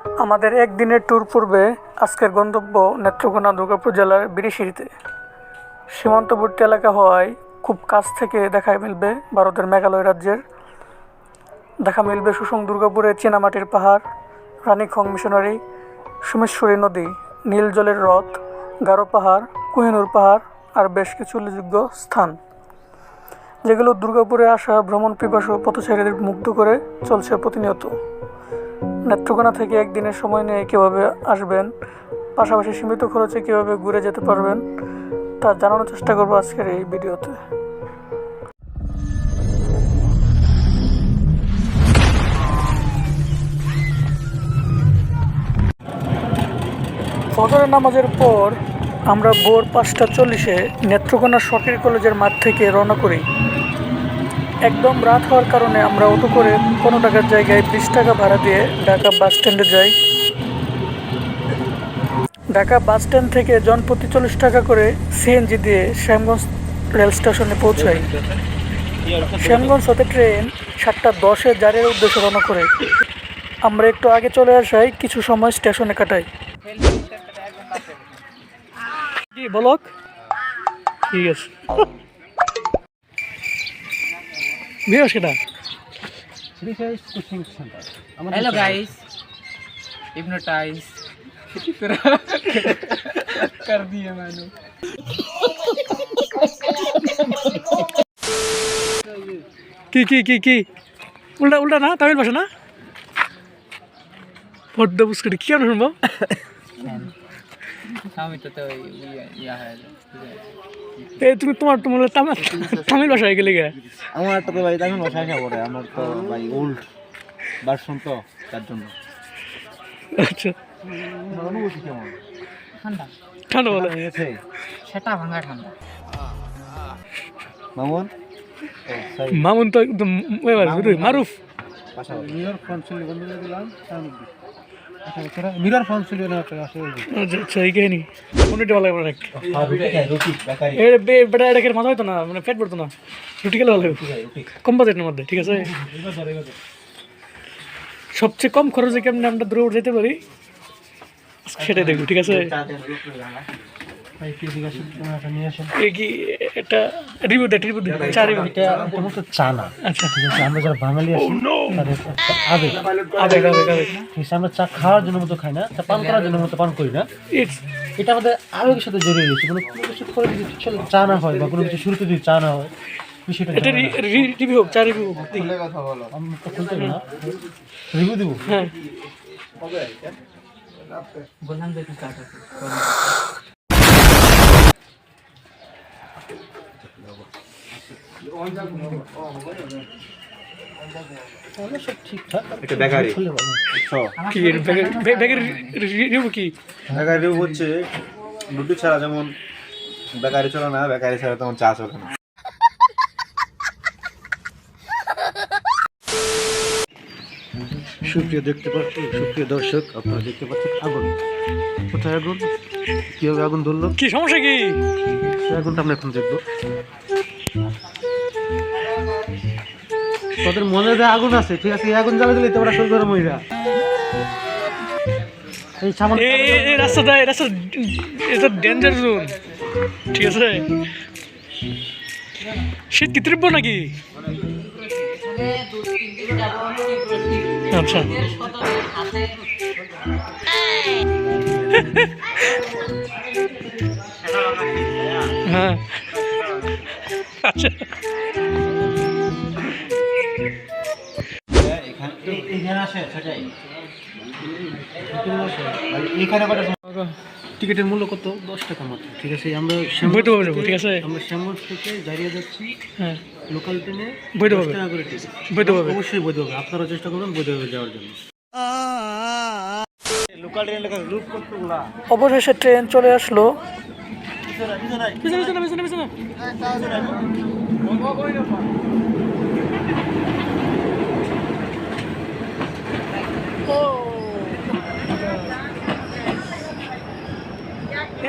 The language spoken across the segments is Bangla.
আমাদের একদিনের ট্যুর পূর্বে আজকের গন্তব্য নেত্রকোনা দুর্গাপুর জেলার বিরিশিরিতে। সীমান্তবর্তী এলাকা হওয়ায় খুব কাছ থেকে দেখা মিলবে ভারতের মেঘালয় রাজ্যের। দেখা মিলবে সুষম দুর্গাপুরের চীনামাটির পাহাড়, রানীক্ষং মিশনারি, সোমেশ্বরী নদী, নীল জলের হ্রদ, গারো পাহাড়, কোহিনুর পাহাড় আর বেশ কিছু উল্লেখযোগ্য স্থান, যেগুলো দুর্গাপুরে আসা ভ্রমণ পিপাসু পথচারীদের মুগ্ধ করে চলছে প্রতিনিয়ত। নেত্রকোনা থেকে একদিনের সময় নিয়ে কীভাবে আসবেন, পাশাপাশি সীমিত খরচে কীভাবে ঘুরে যেতে পারবেন তা জানানোর চেষ্টা করবো আজকের এই ভিডিওতে। ফজরের নামাজের পর আমরা ভোর 5:40 নেত্রকোনা সরকারি কলেজের মাঠ থেকে রওনা করি। একদম রাত হওয়ার কারণে আমরা অটো করে 15 টাকার জায়গায় 20 টাকা ভাড়া দিয়ে ঢাকা বাস স্ট্যান্ডে যাই। ঢাকা বাস স্ট্যান্ড থেকে জনপ্রতি 40 টাকা করে সিএনজি দিয়ে শ্যামগঞ্জ রেল স্টেশনে পৌঁছাই। শ্যামগঞ্জ হতে ট্রেন 7:10 জারির উদ্দেশ্যে রওনা করে। আমরা একটু আগে চলে আসায় কিছু সময় স্টেশনে কাটাই। কি বলক? ঠিক আছে। Hello guys, hypnotize कर दिया मैंने। কি উল্টা উল্টা না, তামিল ভাষা না? পদ্ম পুষ্করি কি আর শুনবো? আমি তো ইয়া है এই তুমি তোমার তামিল ভাষায় গেলে গে? আমার তো ভাই তামিল ভাষা আসা পড়ে, আমার তো ভাই ওল্ড ভার্সন তো, তার জন্য। আচ্ছা, অনুভূতি কেমন? ঠান্ডা ঠান্ডা বলে গেছে সেটা ভাঙা ঠান্ডা। মামুন মামুন তো একদম মারুফ। মিরর ফোন ছিল বন্ধ করে দিলাম, মিরর ফোন ছিল না তো আসলে। আচ্ছা এই কাহিনী কোনটা ভালো লাগে? রুটি বেকারি বেটা এটা খেলে মাথা হইতো না, মানে পেট পড়তো না। রুটি খেলে ভালো লাগে, কম বাজেটের মধ্যে। ঠিক আছে, সবচেয়ে কম খরচে কেমন আমরা দূরে যেতে পারি সেটাই দেখবো। ঠিক আছে, এটা রিভিউ দে, চা রিভিউ। চানা। আচ্ছা ঠিক আছে, আমরা যারা বাঙালি আছি তাদের আবেগ আবেগ আবেগ আবেগ। ঠিক আছে, আমরা চা খাওয়ার জন্য মতো খাই না, চা পান করার জন্য মতো পান করি না। এটা আমাদের আবেগের সাথে জড়িয়ে গেছে। কোনো কিছু করে যদি চা না হয় বা কোনো কিছু শুরুতে যদি চা না হয়, বিষয়টা এটা রিভিউ হোক, চা রিভিউ হোক। কথা বলো, আমি তো খুলতে না রিভিউ দেবো। হ্যাঁ, বললাম দেখি কাটা সব ঠিকঠাক। একটা বেকারি কি ব্যাগের রিভিউ কি? বেকারি হচ্ছে রুটি ছাড়া যেমন বেকারি চলে না, বেকারি ছাড়া তেমন চা চলে না। সুপ্রিয় দর্শক, আপনারা দেখতে পাচ্ছেন আগুন। কোথায় আগুন, কিভাবে আগুন ধরলো, কি সমস্যা কি? সেই আগুনটা আমরা এখন দেখবো। তাদের মনে যে আগুন আছে, ঠিক আছে, এই আগুন জ্বালা দিলে তোমরা শুরু করে মহিলা এই সামান্য এই রাস্তাটা এটা ডেঞ্জার জোন। ঠিক আছে, শীত কি তীব্র নাকি? আচ্ছা, হ্যাঁ আচ্ছা, টিকিটের মূল্য কত? 10 টাকা মাত্র। ঠিক আছে, আমরা বৈধভাবে যাবো। ঠিক আছে, আমরা শ্যামগঞ্জ থেকে দাঁড়িয়ে যাচ্ছি। হ্যাঁ, লোকাল ট্রেনে বৈধভাবে 10 টাকা করে টিকিট। বৈধভাবে অবশ্যই বৈধভাবে, আপনারা চেষ্টা করবেন বৈধভাবে যাওয়ার জন্য। লোকাল ট্রেন লেখা লুপ করতে গুলা। অবশেষে ট্রেন চলে আসলো।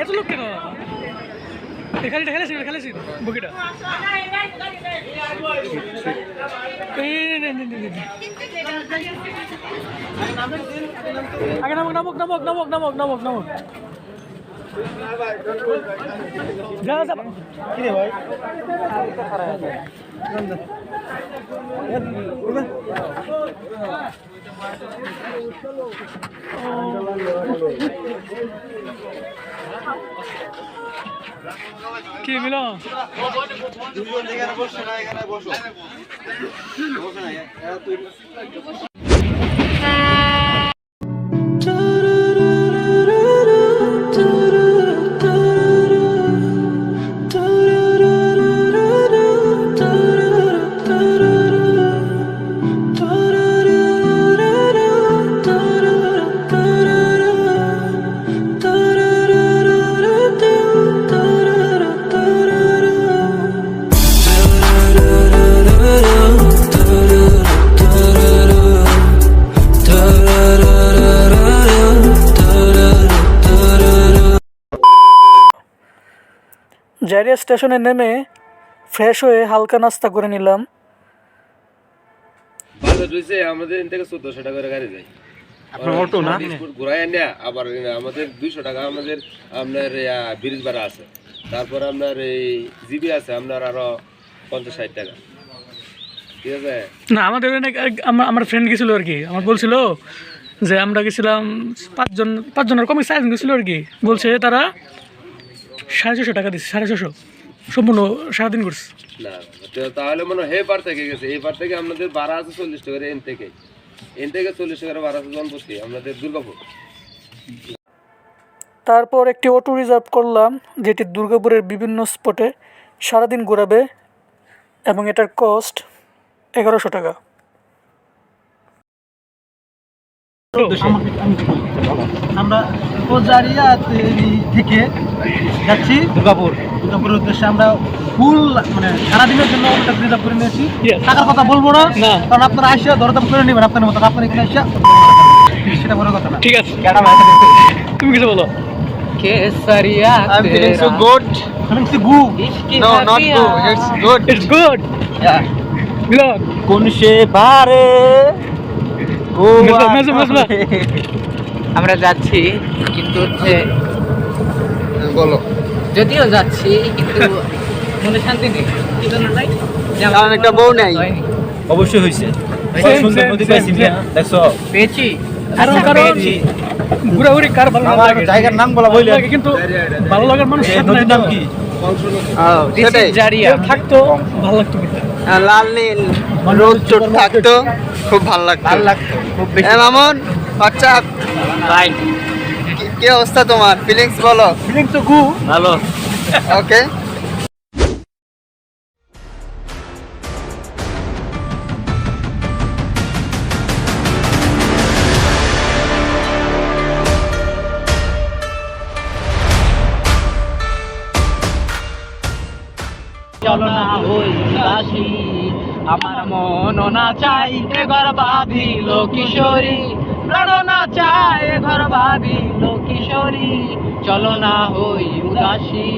এত লোক কেন? খেলেছি বুকিটা আগে নামক যা কি রে ভাই কি মিল দুজন এখানে বসে না, এখানে বসো বসে না তুই জাইরিয়া স্টেশনে নেমে ফ্রেশ হয়ে হালকা নাস্তা করে নিলাম। বাজার রয়েছে আমাদের এখান থেকে 1400 টাকা করে গাড়ি যায়। আপনার অটো না ঘুরাই আনে আবার আমাদের 200 টাকা আমাদের আপনার ব্রিজ ভাড়া আছে, তারপর আপনার এই জিবি আছে আপনার আরো 50-60 টাকা, ঠিক আছে। না আমাদের আমার ফ্রেন্ড গেছিল আর কি, আমার বলছিল যে আমরা গেছিলাম পাঁচজনের কমে 4 জন গেছিল আর কি, বলছে তারা 650 টাকা দিচ্ছে, 650 সম্পূর্ণ সারাদিন করছে। না তো তাহলে মনে হয় পার থেকে গেছে, এই পার থেকে আপনাদের ভাড়া আছে 40 টাকা, এন থেকে 40 টাকা ভাড়া আছে জনপ্রতি আপনাদের দুর্গাপুর। তারপর একটি অটো রিজার্ভ করলাম যেটি দুর্গাপুরের বিভিন্ন স্পটে সারাদিন ঘোরাবে এবং এটার কস্ট 1100 টাকা। আমরা কোজারিয়া থেকে যাচ্ছি দুর্গাপুরের উদ্দেশ্যে। আমরা ফুল মানে সারাদিনের জন্য ওটা রিজার্ভ করে নিয়েছি। টাকার কথা বলবো না, কারণ আপনারা আসিয়া দরদাম করে নেবেন আপনার মতো, আপনার এখানে আসিয়া সেটা বড় কথা না। ঠিক আছে, তুমি কিছু বলো। केसरिया I'm feeling so good. Feeling so good. No, not good. It's good. It's good. Yeah. Vlog. কোন সে বারে মেজো আমরা যাচ্ছি কিন্তু হচ্ছে বলো যদিও যাচ্ছি কিন্তু মনে শান্তি নেই, কি জন্য নাই? কারণ একটা বউ নাই। হয়নি। অবশ্যই হইছে। Same, সুন্দর নদী same, পাইছি same, না, দেখছো পেয়েছি কারণ পেয়েছি। ঘোরাঘুরি কার ভালো আমার লাগে, জায়গার নাম বলা বললেন, লাগে কিন্তু ভালো লাগার মানুষ এই সাথে নদীর নাম কি? সেটাই জারিয়া কেউ থাকতো ভালো লাগতো কিন্তু। লাল নীল রোদ চোট থাকতো, খুব ভালো লাগতো। ভালো লাগতো খুব বেশি। মামুন হোয়াটসঅ্যাপ, রাইট কি অবস্থা তোমার? ফিলিংস বলো। ফিলিং তো গু ভালো। ওকে চলো না হই উদাসী, আমার মন না চাই এ ঘর বাঁধিল কিশোরী, প্রাণ না চায় এ ঘর বাঁধিল কিশোরী, চলো না হই উদাসী।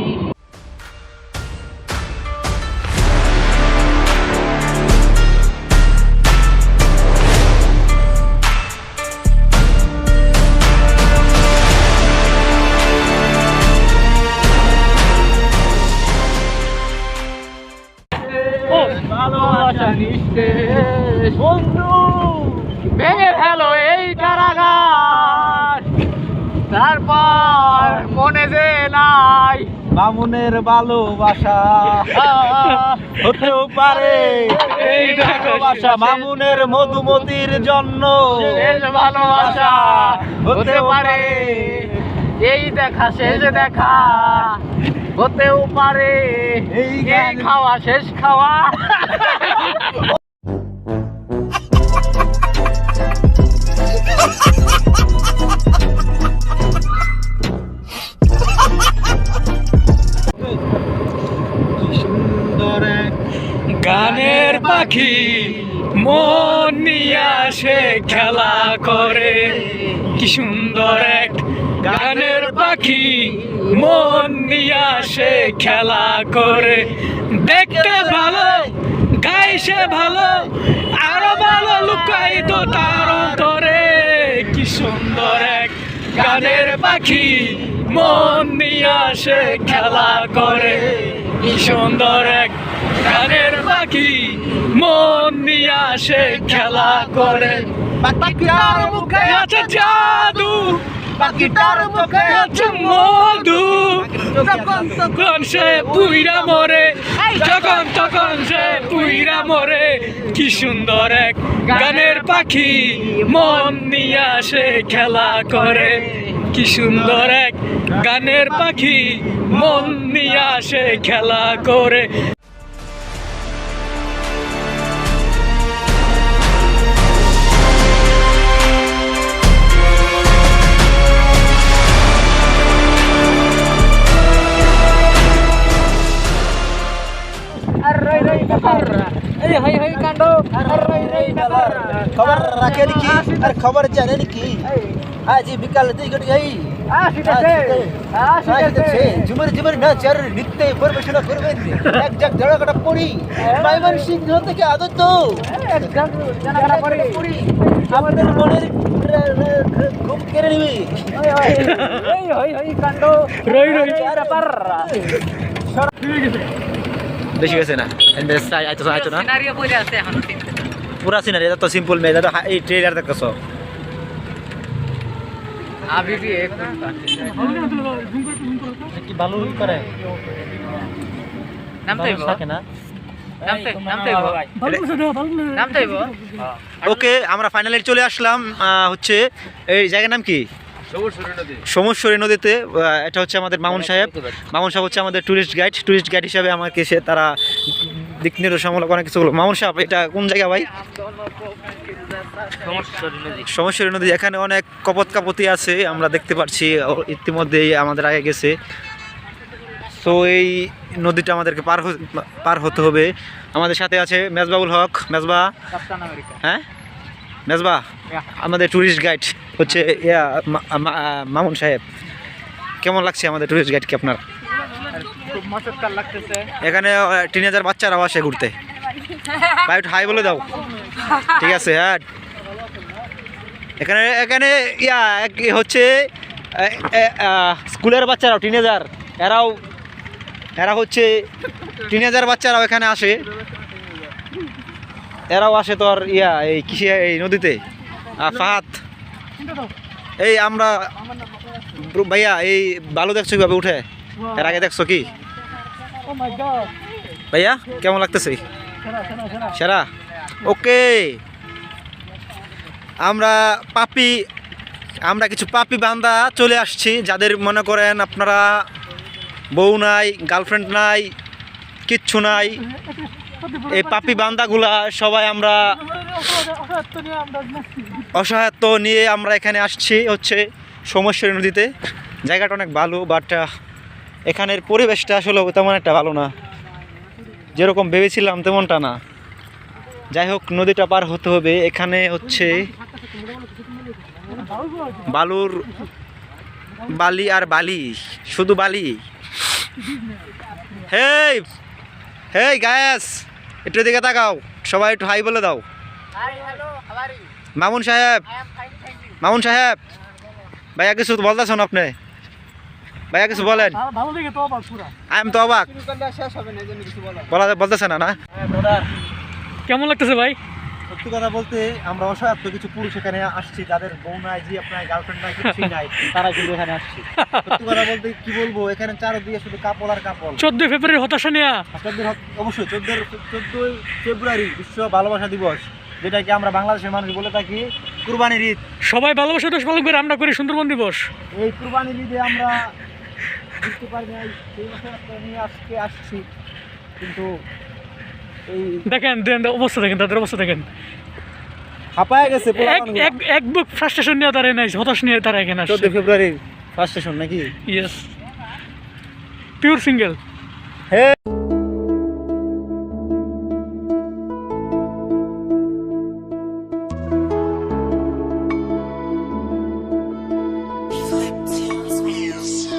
ভালোবাসা নিঃশেষ বন্ধু, ভেঙে ফেলো এই কারাগার, তারপর মনে যে নাই মামুনের ভালোবাসা হতেও পারে এই ভালোবাসা মামুনের মধুমতির জন্য, শেষ ভালোবাসা হতে পারে এই দেখা শেষ দেখা, হতেও পারে এই খাওয়া শেষ খাওয়া। গানের পাখি মন নিয়ে আসে খেলা করে, কি সুন্দর এক গানের পাখি। পাখি মন নিয়ে আসে খেলা করে, দেখতে ভালো গাইছে ভালো, আরো ভালো লুকাই তো তার অন্তরে। কি সুন্দর এক গানের পাখি মন নিয়ে আসে খেলা করে, কি সুন্দর এক গানের পাখি মন নিয়ে আসে খেলা করে। পাখিটার মুখে আছে জাদু, পাখিটার মুখে আছে মধু, যখন তখন সে পুইরা মরে, যখন তখন সে পুইরা মরে। কি সুন্দর এক গানের পাখি মন নিয়ে আসে খেলা করে, কি সুন্দর এক গানের পাখি মন নিয়ে আসে খেলা করে। খবর রাখে নাকি আর খবর জানে নাকি? আজ বিকাল 2 ঘটিকাই ঝুমুর ঝুমুর নাচার নৃত্য পরিবেশনা করবেন এক জাগ জড়কাটা পড়ি মাইমান সিংহ থেকে আদত আমাদের মনের ঘুম কেড়ে নিবি। বেশি গেছে না আইতো না পুরা সিনারি, এটা তো সিম্পল মেয়ে, এটা এই ট্রেলার দেখতেছ। কি ভালো করে ওকে, আমরা ফাইনালি চলে আসলাম হচ্ছে এই জায়গার নাম কি? সমস্বরী নদীতে। এটা হচ্ছে আমাদের মামুন সাহেব। মামুন সাহেব হচ্ছে আমাদের টুরিস্ট গাইড হিসাবে আমাকে তারা দিক নির্দেশমূলক অনেক কিছু। মামুন সাহেব, এটা কোন জায়গা ভাই? সমস্বরী নদী। এখানে অনেক কাপতি আছে, আমরা দেখতে পাচ্ছি ইতিমধ্যেই আমাদের আগে গেছে। তো এই নদীটা আমাদেরকে পার হতে হবে। আমাদের সাথে আছে মেজবাউল হক। মেজবা, হ্যাঁ মেজবা, আমাদের টুরিস্ট গাইড হচ্ছে মামুন সাহেব। কেমন লাগছে আমাদের টুরিস্ট গাইডকে আপনার? এখানে টিনেজার বাচ্চারাও আসে ঘুরতে। ভাই হাই বলে দাও। ঠিক আছে, হ্যাঁ। এখানে হচ্ছে স্কুলের বাচ্চারাও, টিনেজার, এরা হচ্ছে টিনেজার বাচ্চারাও এখানে আসে। এরাও আসে তোর এই কিসে, এই নদীতে। ফাহাদ, এই আমরা ভাইয়া এই বালু দেখছো কিভাবে উঠে? এর আগে দেখছো কি ভাইয়া? কেমন লাগতেছে? সেরা। ওকে, আমরা কিছু পাপি বান্দা চলে আসছি, যাদের মনে করেন আপনারা বউ নাই, গার্লফ্রেন্ড নাই, কিচ্ছু নাই। এই পাপি বান্দাগুলা সবাই আমরা অসহায়ত্ব নিয়ে আমরা এখানে আসছি হচ্ছে সমস্বরী নদীতে। জায়গাটা অনেক ভালো, বাট এখানের পরিবেশটা আসলে তেমন একটা ভালো না, যেরকম ভেবেছিলাম তেমনটা না। যাই হোক, নদীটা পার হতে হবে। এখানে হচ্ছে বালুর বালি আর বালি, শুধু বালি। হেই হেই গায়েস, একটু দিকে তাকাও, সবাই একটু হাই বলে দাও। মামুন সাহেব, ভাইয়া কিছু বলতেছেন আপনি? ভাইয়া কিছু বলেন। আমি তো অবাক, বলতেছে না। কেমন লাগতেছে ভাই? সত্যি কথা বলতে আমরা অসহায়ত্ব কিছু পুরুষ এখানে আসছি, যাদের বউ নাই, জি আপনার গার্লফ্রেন্ড নাই, কিছুই নাই, তারা কিন্তু এখানে আসছি। সত্যি কথা বলতে কি বলবো, এখানে চারদিকে শুধু কাপড় আর কাপড়। 14 ফেব্রুয়ারি হতাশা নিয়া, অবশ্যই 14 ফেব্রুয়ারি বিশ্ব ভালোবাসা দিবস, যেটাকে আমরা বাংলাদেশের মানুষ বলে থাকি কুরবানির ঈদ। সবাই ভালোবাসা দিবস পালন করে, আমরা করি সুন্দরবন দিবস। এই কুরবানির ঈদে আমরা বুঝতে পারি না সেই অসহায়ত্ব নিয়ে আজকে আসছি, কিন্তু এই দেখেন অবস্থা, দেখেন তাদের অবস্থা, দেখেন হাঁপায় গেছে। এক বুক ফ্রাস্ট্রেশন নিয়ে তারা নাই, হতাশ নিয়ে তারা এখানে আসছে। 14 ফেব্রুয়ারি ফ্রাস্ট্রেশন নাকি? Yes, pure single. Flip Tunes Music.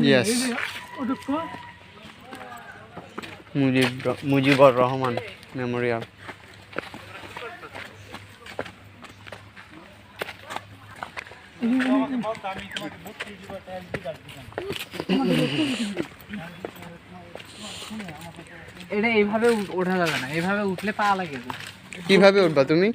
Yes Mujibur Rahman Memorial. এটা এইভাবে ওঠা যাবে না, এইভাবে উঠলে পা লাগে। কিভাবে উঠবা তুমি?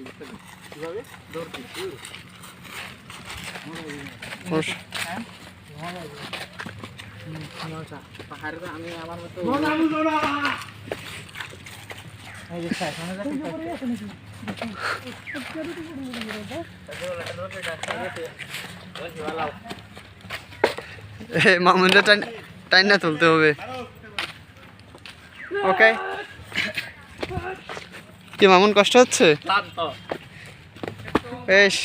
পাহাড়ে আমি আমার মতো মামুনটা টাইনা তুলতে হবে। ওকে, কি মামুন কষ্ট হচ্ছে? বেশ,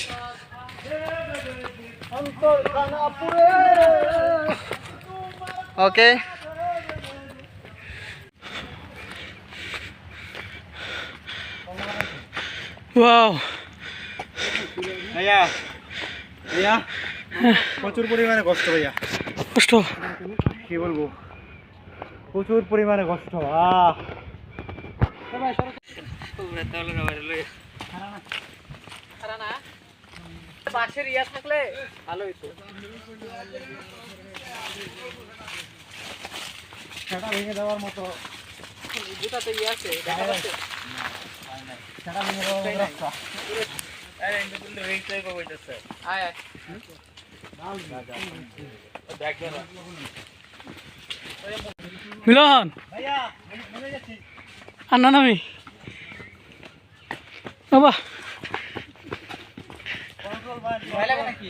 ওকে। ওয়াও, ভাইয়া ভাইয়া প্রচুর পরিমাণে কষ্ট ভাইয়া, কষ্ট। কি বলবো, প্রচুর পরিমাণে কষ্ট। বাঁশের ইয়া থাকলে ভালো হইতো। সেটা ভেঙে দেওয়ার মতো জুতাতে ইয়ে আছে, দেখা যাচ্ছে। সেটা ভেঙে দেওয়ার মতো রাস্তা। আয় আয়। মিলন, ভাইয়া মনে যাচ্ছি। আর না নামি বাবা। ভয় লাগে নাকি?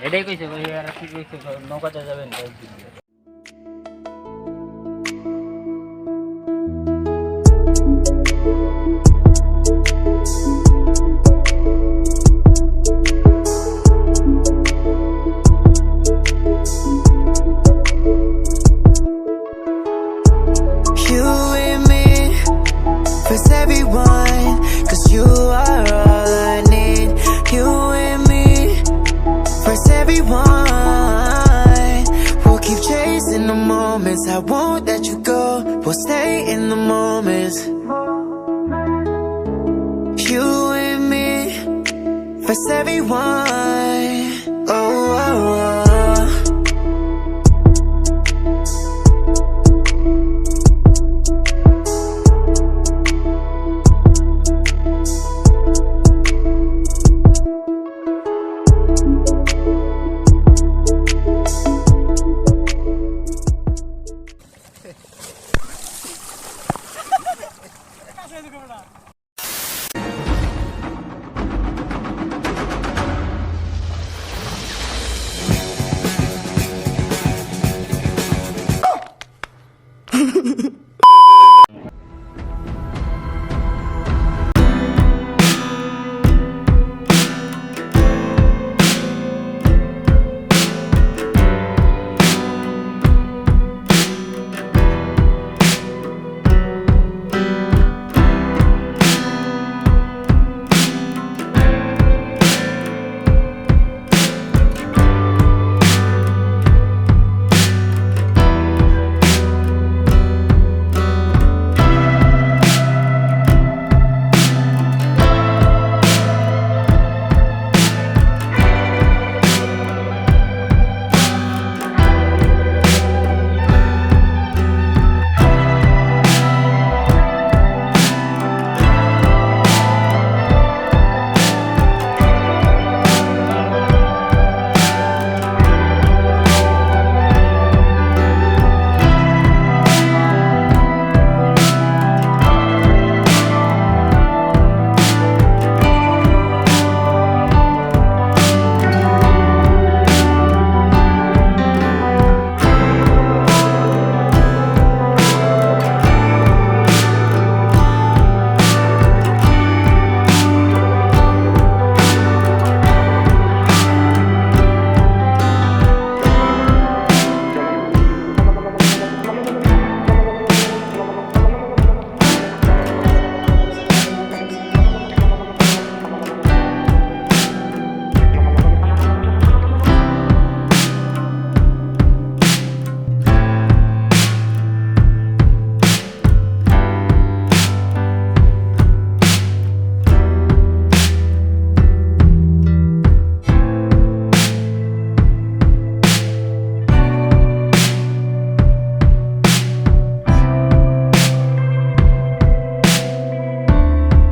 এটাই কইছে ভাই, আর কি কইছে নৌকাতে যাবেন। You and me, first everyone, 'cause you are all I need. You and me, first everyone. We'll keep chasing the moments, I won't let you go. We'll stay in the moments. You and me, first everyone. Oh, oh, oh.